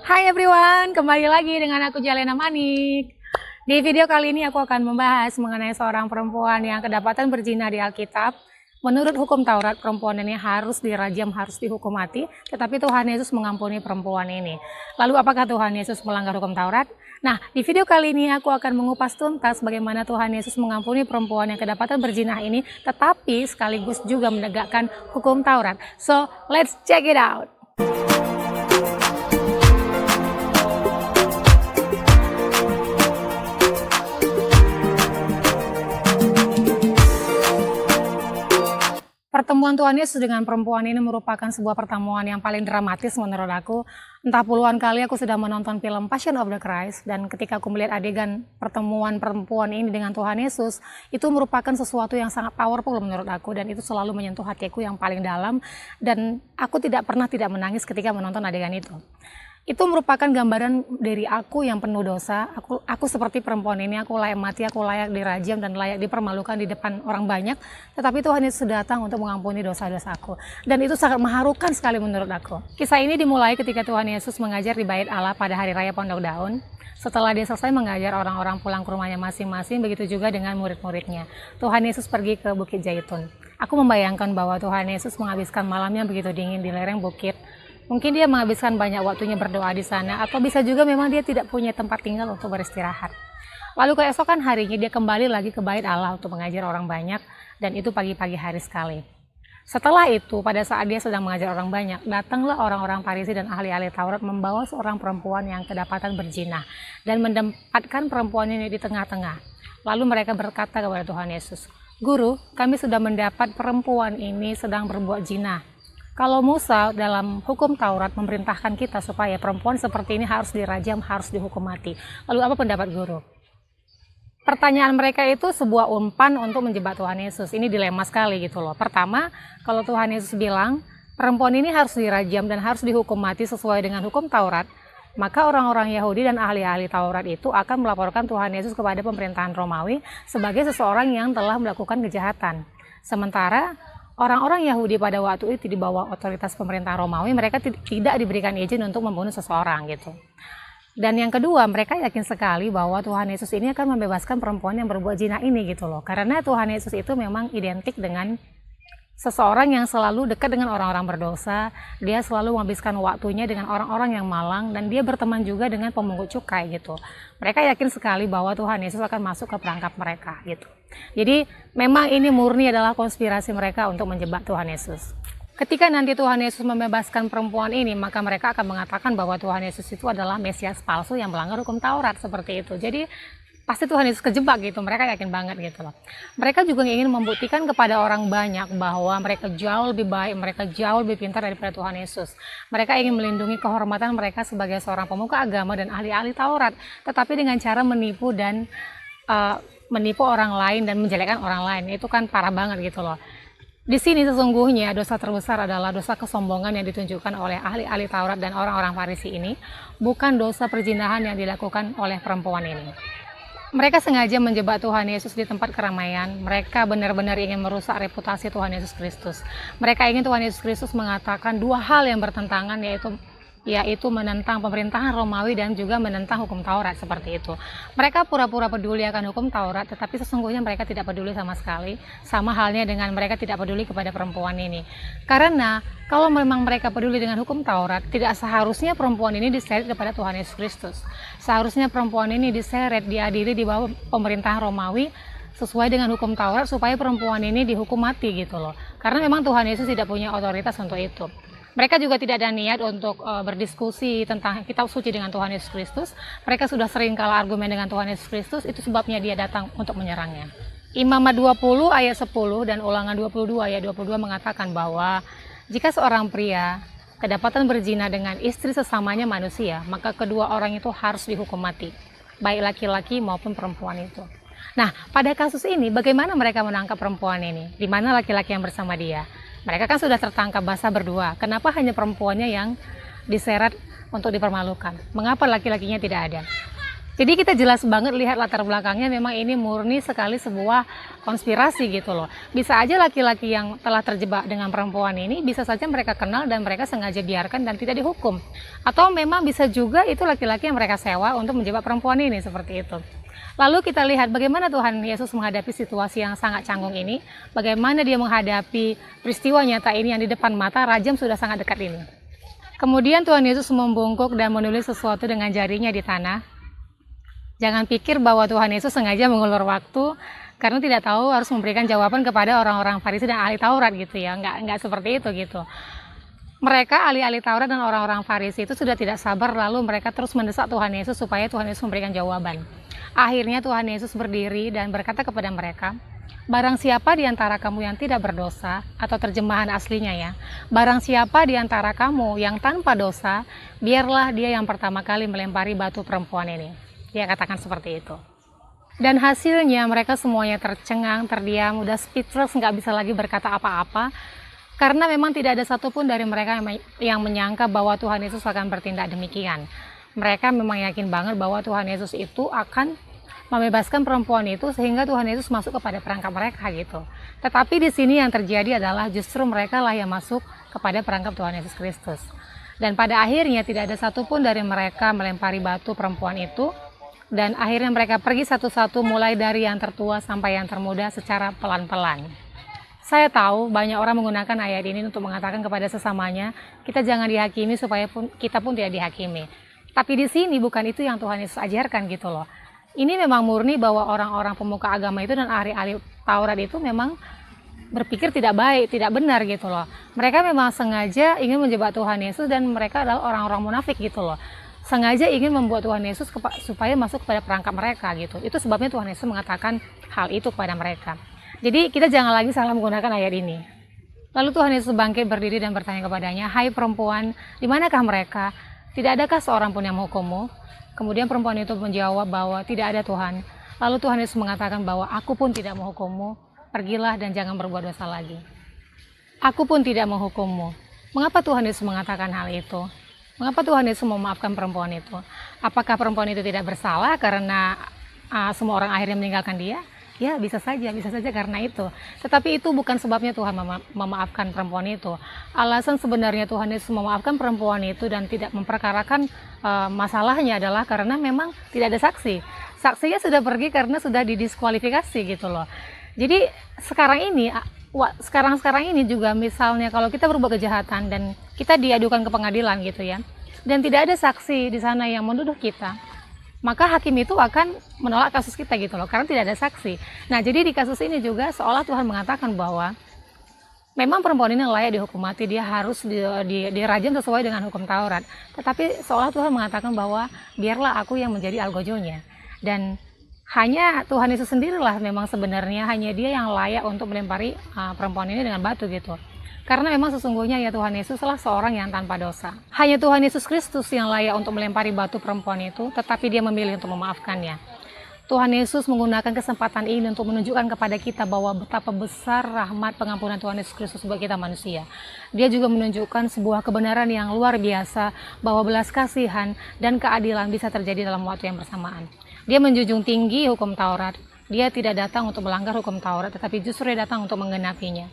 Hai everyone, kembali lagi dengan aku Jalena Manik. Di video kali ini aku akan membahas mengenai seorang perempuan yang kedapatan berzina di Alkitab. Menurut hukum Taurat, perempuan ini harus dirajam, harus dihukum mati, tetapi Tuhan Yesus mengampuni perempuan ini. Lalu apakah Tuhan Yesus melanggar hukum Taurat? Nah, di video kali ini aku akan mengupas tuntas bagaimana Tuhan Yesus mengampuni perempuan yang kedapatan berzina ini, tetapi sekaligus juga menegakkan hukum Taurat. So, let's check it out. Pertemuan Tuhan Yesus dengan perempuan ini merupakan sebuah pertemuan yang paling dramatis menurut aku. Entah puluhan kali aku sudah menonton film Passion of the Christ, dan ketika aku melihat adegan pertemuan perempuan ini dengan Tuhan Yesus, itu merupakan sesuatu yang sangat powerful menurut aku, dan itu selalu menyentuh hatiku yang paling dalam, dan aku tidak pernah tidak menangis ketika menonton adegan itu. Itu merupakan gambaran dari aku yang penuh dosa. Aku seperti perempuan ini, aku layak mati, aku layak dirajam dan layak dipermalukan di depan orang banyak. Tetapi Tuhan Yesus datang untuk mengampuni dosa-dosaku. Dan itu sangat mengharukan sekali menurut aku. Kisah ini dimulai ketika Tuhan Yesus mengajar di Bait Allah pada hari raya Pondok Daun. Setelah dia selesai mengajar orang-orang pulang ke rumahnya masing-masing, begitu juga dengan murid-muridnya. Tuhan Yesus pergi ke Bukit Zaitun. Aku membayangkan bahwa Tuhan Yesus menghabiskan malamnya begitu dingin di lereng bukit. Mungkin dia menghabiskan banyak waktunya berdoa di sana, atau bisa juga memang dia tidak punya tempat tinggal untuk beristirahat. Lalu keesokan harinya dia kembali lagi ke Bait Allah untuk mengajar orang banyak, dan itu pagi-pagi hari sekali. Setelah itu, pada saat dia sedang mengajar orang banyak, datanglah orang-orang Farisi dan ahli-ahli Taurat membawa seorang perempuan yang kedapatan berzina, dan menempatkan perempuan ini di tengah-tengah. Lalu mereka berkata kepada Tuhan Yesus, "Guru, kami sudah mendapat perempuan ini sedang berbuat zina. Kalau Musa dalam hukum Taurat memerintahkan kita supaya perempuan seperti ini harus dirajam, harus dihukum mati. Lalu apa pendapat guru?" Pertanyaan mereka itu sebuah umpan untuk menjebak Tuhan Yesus. Ini dilema sekali gitu loh. Pertama, kalau Tuhan Yesus bilang perempuan ini harus dirajam dan harus dihukum mati sesuai dengan hukum Taurat, maka orang-orang Yahudi dan ahli-ahli Taurat itu akan melaporkan Tuhan Yesus kepada pemerintahan Romawi sebagai seseorang yang telah melakukan kejahatan. Sementara orang-orang Yahudi pada waktu itu di bawah otoritas pemerintah Romawi, mereka tidak diberikan izin untuk membunuh seseorang gitu. Dan yang kedua, mereka yakin sekali bahwa Tuhan Yesus ini akan membebaskan perempuan yang berbuat zina ini gitu loh. Karena Tuhan Yesus itu memang identik dengan seseorang yang selalu dekat dengan orang-orang berdosa. Dia selalu menghabiskan waktunya dengan orang-orang yang malang, dan dia berteman juga dengan pemungut cukai gitu. Mereka yakin sekali bahwa Tuhan Yesus akan masuk ke perangkap mereka gitu. Jadi memang ini murni adalah konspirasi mereka untuk menjebak Tuhan Yesus. Ketika nanti Tuhan Yesus membebaskan perempuan ini, maka mereka akan mengatakan bahwa Tuhan Yesus itu adalah Mesias palsu yang melanggar hukum Taurat seperti itu. Jadi pasti Tuhan Yesus kejebak gitu, mereka yakin banget gitu loh. Mereka juga ingin membuktikan kepada orang banyak bahwa mereka jauh lebih baik, mereka jauh lebih pintar daripada Tuhan Yesus. Mereka ingin melindungi kehormatan mereka sebagai seorang pemuka agama dan ahli-ahli Taurat, tetapi dengan cara menipu dan menipu orang lain dan menjelekkan orang lain. Itu kan parah banget gitu loh. Di sini sesungguhnya dosa terbesar adalah dosa kesombongan yang ditunjukkan oleh ahli-ahli Taurat dan orang-orang Farisi ini, bukan dosa perzinahan yang dilakukan oleh perempuan ini. Mereka sengaja menjebak Tuhan Yesus di tempat keramaian. Mereka benar-benar ingin merusak reputasi Tuhan Yesus Kristus. Mereka ingin Tuhan Yesus Kristus mengatakan dua hal yang bertentangan, yaitu menentang pemerintahan Romawi dan juga menentang hukum Taurat seperti itu. Mereka pura-pura peduli akan hukum Taurat, tetapi sesungguhnya mereka tidak peduli sama sekali. Sama halnya dengan mereka tidak peduli kepada perempuan ini. Karena kalau memang mereka peduli dengan hukum Taurat, tidak seharusnya perempuan ini diseret kepada Tuhan Yesus Kristus. Seharusnya perempuan ini diseret, diadili di bawah pemerintahan Romawi sesuai dengan hukum Taurat supaya perempuan ini dihukum mati gitu loh. Karena memang Tuhan Yesus tidak punya otoritas untuk itu. Mereka juga tidak ada niat untuk berdiskusi tentang kitab suci dengan Tuhan Yesus Kristus. Mereka sudah sering kalah argumen dengan Tuhan Yesus Kristus, itu sebabnya dia datang untuk menyerangnya. Imamat 20 ayat 10 dan Ulangan 22 ayat 22 mengatakan bahwa jika seorang pria kedapatan berzina dengan istri sesamanya manusia, maka kedua orang itu harus dihukum mati, baik laki-laki maupun perempuan itu. Nah, pada kasus ini bagaimana mereka menangkap perempuan ini? Di mana laki-laki yang bersama dia? Mereka kan sudah tertangkap basah berdua. Kenapa hanya perempuannya yang diseret untuk dipermalukan? Mengapa laki-lakinya tidak ada? Jadi kita jelas banget lihat latar belakangnya, memang ini murni sekali sebuah konspirasi gitu loh. Bisa aja laki-laki yang telah terjebak dengan perempuan ini, bisa saja mereka kenal dan mereka sengaja biarkan dan tidak dihukum. Atau memang bisa juga itu laki-laki yang mereka sewa untuk menjebak perempuan ini, seperti itu. Lalu kita lihat bagaimana Tuhan Yesus menghadapi situasi yang sangat canggung ini, bagaimana dia menghadapi peristiwa nyata ini yang di depan mata, rajam sudah sangat dekat ini. Kemudian Tuhan Yesus membungkuk dan menulis sesuatu dengan jarinya di tanah. Jangan pikir bahwa Tuhan Yesus sengaja mengulur waktu karena tidak tahu harus memberikan jawaban kepada orang-orang Farisi dan ahli Taurat gitu ya. Nggak seperti itu gitu. Mereka ahli-ahli Taurat dan orang-orang Farisi itu sudah tidak sabar, lalu mereka terus mendesak Tuhan Yesus supaya Tuhan Yesus memberikan jawaban. Akhirnya Tuhan Yesus berdiri dan berkata kepada mereka, "Barang siapa di antara kamu yang tidak berdosa," atau terjemahan aslinya ya, "barang siapa di antara kamu yang tanpa dosa, biarlah dia yang pertama kali melempari batu perempuan ini." Dia katakan seperti itu. Dan hasilnya mereka semuanya tercengang, terdiam, udah speechless, nggak bisa lagi berkata apa-apa. Karena memang tidak ada satupun dari mereka yang menyangka bahwa Tuhan Yesus akan bertindak demikian. Mereka memang yakin banget bahwa Tuhan Yesus itu akan membebaskan perempuan itu sehingga Tuhan Yesus masuk kepada perangkap mereka gitu. Tetapi di sini yang terjadi adalah justru mereka lah yang masuk kepada perangkap Tuhan Yesus Kristus. Dan pada akhirnya tidak ada satupun dari mereka melempari batu perempuan itu. Dan akhirnya mereka pergi satu-satu, mulai dari yang tertua sampai yang termuda secara pelan-pelan. Saya tahu banyak orang menggunakan ayat ini untuk mengatakan kepada sesamanya, kita jangan dihakimi supaya kita pun tidak dihakimi. Tapi di sini bukan itu yang Tuhan Yesus ajarkan gitu loh. Ini memang murni bahwa orang-orang pemuka agama itu dan ahli-ahli Taurat itu memang berpikir tidak baik, tidak benar gitu loh. Mereka memang sengaja ingin menjebak Tuhan Yesus dan mereka adalah orang-orang munafik gitu loh. Sengaja ingin membuat Tuhan Yesus supaya masuk kepada perangkap mereka gitu. Itu sebabnya Tuhan Yesus mengatakan hal itu kepada mereka. Jadi kita jangan lagi salah menggunakan ayat ini. Lalu Tuhan Yesus bangkit berdiri dan bertanya kepadanya, "Hai perempuan, di manakah mereka? Tidak adakah seorang pun yang menghukummu?" Kemudian perempuan itu menjawab bahwa tidak ada Tuhan. Lalu Tuhan Yesus mengatakan bahwa aku pun tidak menghukummu, pergilah dan jangan berbuat dosa lagi. Aku pun tidak menghukummu. Mengapa Tuhan Yesus mengatakan hal itu? Mengapa Tuhan Yesus memaafkan perempuan itu? Apakah perempuan itu tidak bersalah karena semua orang akhirnya meninggalkan dia? Ya, bisa saja karena itu. Tetapi itu bukan sebabnya Tuhan memaafkan perempuan itu. Alasan sebenarnya Tuhan Yesus memaafkan perempuan itu dan tidak memperkarakan masalahnya adalah karena memang tidak ada saksi. Saksinya sudah pergi karena sudah didiskualifikasi gitu loh. Jadi sekarang ini juga misalnya kalau kita berbuat kejahatan dan kita diadukan ke pengadilan gitu ya, dan tidak ada saksi di sana yang menuduh kita, maka hakim itu akan menolak kasus kita gitu loh, karena tidak ada saksi. Nah, jadi di kasus ini juga seolah Tuhan mengatakan bahwa memang perempuan ini layak dihukum mati, dia harus dirajam sesuai dengan hukum Taurat. Tetapi seolah Tuhan mengatakan bahwa biarlah aku yang menjadi algojonya. Dan hanya Tuhan Yesus sendirilah memang sebenarnya hanya dia yang layak untuk melempari perempuan ini dengan batu gitu. Karena memang sesungguhnya ya Tuhan Yesus adalah seorang yang tanpa dosa. Hanya Tuhan Yesus Kristus yang layak untuk melempari batu perempuan itu, tetapi dia memilih untuk memaafkannya. Tuhan Yesus menggunakan kesempatan ini untuk menunjukkan kepada kita bahwa betapa besar rahmat pengampunan Tuhan Yesus Kristus buat kita manusia. Dia juga menunjukkan sebuah kebenaran yang luar biasa bahwa belas kasihan dan keadilan bisa terjadi dalam waktu yang bersamaan. Dia menjunjung tinggi hukum Taurat. Dia tidak datang untuk melanggar hukum Taurat, tetapi justru dia datang untuk menggenapinya.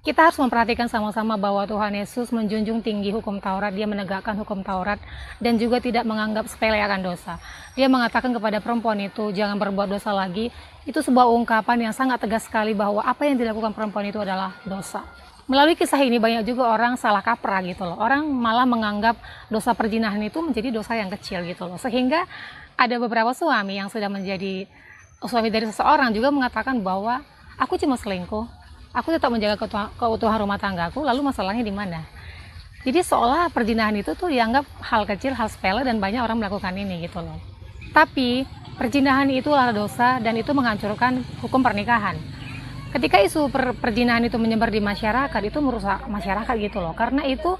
Kita harus memperhatikan sama-sama bahwa Tuhan Yesus menjunjung tinggi hukum Taurat, dia menegakkan hukum Taurat, dan juga tidak menganggap sepele akan dosa. Dia mengatakan kepada perempuan itu, jangan berbuat dosa lagi. Itu sebuah ungkapan yang sangat tegas sekali bahwa apa yang dilakukan perempuan itu adalah dosa. Melalui kisah ini banyak juga orang salah kaprah gitu loh. Orang malah menganggap dosa perzinahan itu menjadi dosa yang kecil gitu loh. Sehingga ada beberapa suami yang sudah menjadi suami dari seseorang juga mengatakan bahwa aku cuma selingkuh. Aku tetap menjaga keutuhan rumah tanggaku, lalu masalahnya di mana? Jadi seolah perzinahan itu tuh dianggap hal kecil, hal sepele, dan banyak orang melakukan ini gitu loh. Tapi perzinahan itu adalah dosa dan itu menghancurkan hukum pernikahan. Ketika isu perzinahan itu menyebar di masyarakat, itu merusak masyarakat gitu loh. Karena itu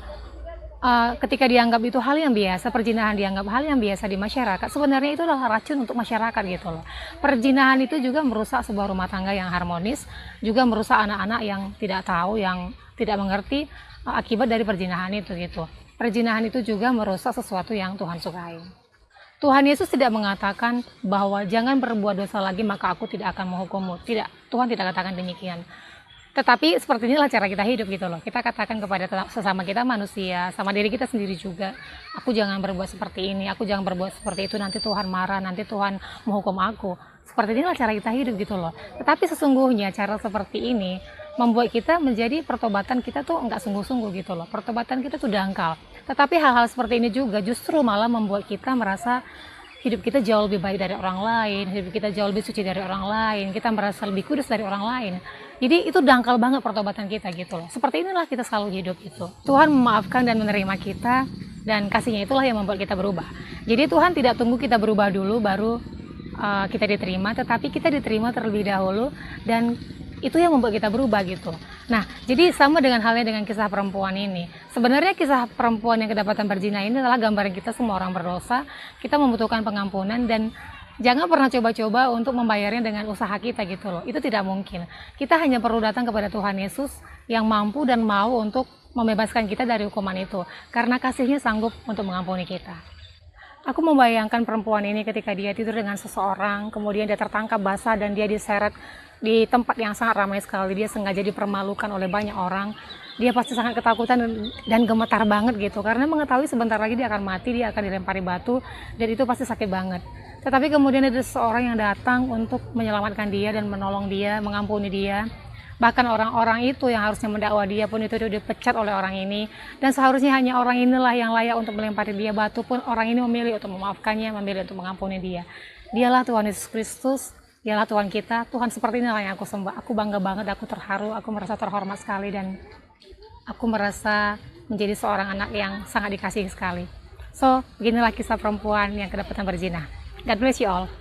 ketika dianggap itu hal yang biasa, perzinahan dianggap hal yang biasa di masyarakat, sebenarnya itu adalah racun untuk masyarakat gitu loh. Perzinahan itu juga merusak sebuah rumah tangga yang harmonis, juga merusak anak-anak yang tidak tahu, yang tidak mengerti akibat dari perzinahan itu gitu. Perzinahan itu juga merusak sesuatu yang Tuhan sukai. Tuhan Yesus tidak mengatakan bahwa jangan berbuat dosa lagi maka aku tidak akan menghukummu. Tidak, Tuhan tidak katakan demikian. Tetapi seperti inilah cara kita hidup gitu loh. Kita katakan kepada sesama kita manusia, sama diri kita sendiri juga, aku jangan berbuat seperti ini, aku jangan berbuat seperti itu, nanti Tuhan marah, nanti Tuhan menghukum aku. Seperti inilah cara kita hidup gitu loh. Tetapi sesungguhnya cara seperti ini membuat kita menjadi pertobatan kita tuh enggak sungguh-sungguh gitu loh. Pertobatan kita tuh dangkal. Tetapi hal-hal seperti ini juga justru malah membuat kita merasa hidup kita jauh lebih baik dari orang lain, hidup kita jauh lebih suci dari orang lain, kita merasa lebih kudus dari orang lain. Jadi itu dangkal banget pertobatan kita gitu loh. Seperti inilah kita selalu hidup gitu. Tuhan memaafkan dan menerima kita, dan kasihnya itulah yang membuat kita berubah. Jadi Tuhan tidak tunggu kita berubah dulu baru kita diterima, tetapi kita diterima terlebih dahulu, dan itu yang membuat kita berubah gitu. Nah, jadi sama dengan halnya dengan kisah perempuan ini. Sebenarnya kisah perempuan yang kedapatan berzina ini adalah gambaran kita semua orang berdosa. Kita membutuhkan pengampunan, dan jangan pernah coba-coba untuk membayarnya dengan usaha kita gitu loh. Itu tidak mungkin. Kita hanya perlu datang kepada Tuhan Yesus yang mampu dan mau untuk membebaskan kita dari hukuman itu. Karena kasihnya sanggup untuk mengampuni kita. Aku membayangkan perempuan ini ketika dia tidur dengan seseorang, kemudian dia tertangkap basah dan dia diseret di tempat yang sangat ramai sekali. Dia sengaja dipermalukan oleh banyak orang. Dia pasti sangat ketakutan dan gemetar banget gitu, karena mengetahui sebentar lagi dia akan mati, dia akan dilempari batu, dan itu pasti sakit banget. Tetapi kemudian ada seseorang yang datang untuk menyelamatkan dia dan menolong dia, mengampuni dia. Bahkan orang-orang itu yang harusnya mendakwa dia pun itu dipecat oleh orang ini, dan seharusnya hanya orang inilah yang layak untuk melempari dia batu, pun orang ini memilih untuk memaafkannya, memilih untuk mengampuni dia. Dialah Tuhan Yesus Kristus, dialah Tuhan kita. Tuhan seperti inilah yang aku sembah. Aku bangga banget, aku terharu, aku merasa terhormat sekali, dan aku merasa menjadi seorang anak yang sangat dikasihi sekali. So, beginilah kisah perempuan yang kedapatan berzina. God bless you all.